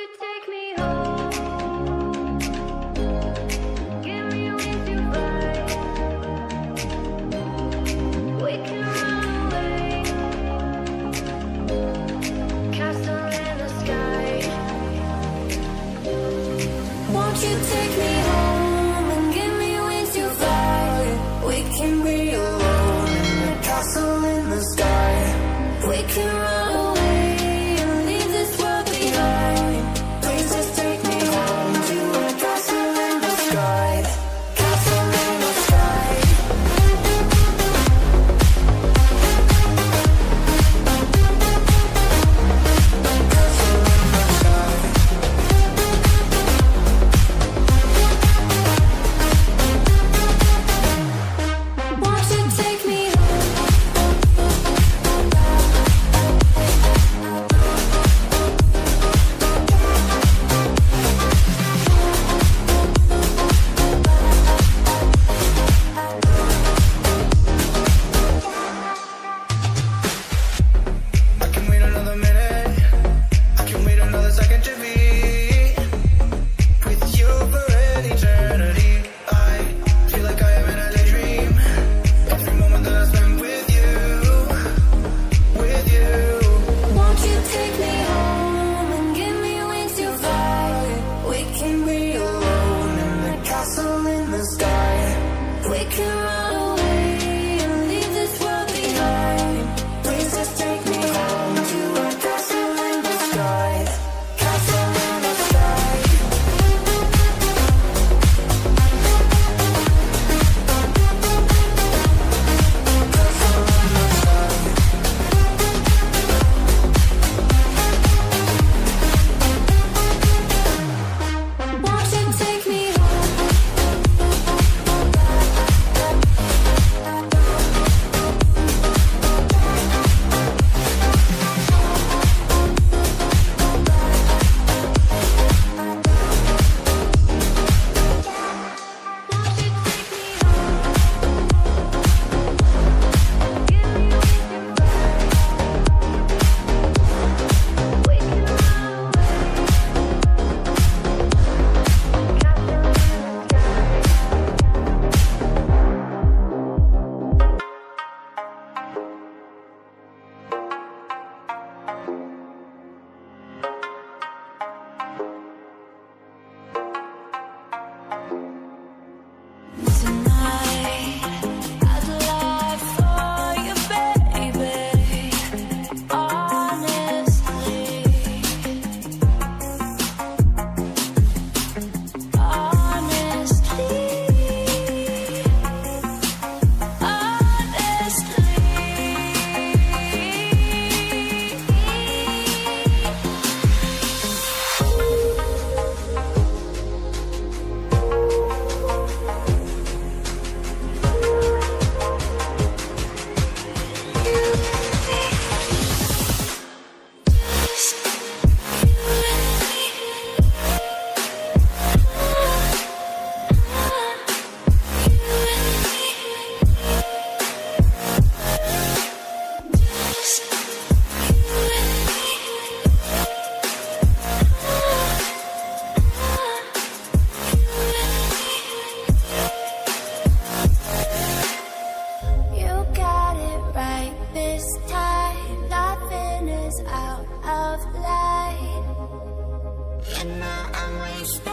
you take me home? Give me wings to fly. We can run away. Castle in the sky. Won't you take me home and give me wings to fly? We can be alone in the castle in the sky. We can run away and leave this world behind. Please just take me home to a castle in the sky. Castle in the sky. Castle in the sky. Won't you take me home? I can wait another minute. I can wait another second to be with you for an eternity. I feel like I am in a daydream. Every moment that I spend with you, with you. Won't you take me home and give me wings to fly? We can be alone in the castle in the sky. We can run away and leave this world behind. Please just take me home to a castle in the sky. Castle in the sky. Castle in the sky. Won't you take me home? Tonight, I'd lie for you, baby. Honestly, you got it right this time. Nothing is out of line. You know I'm wasted.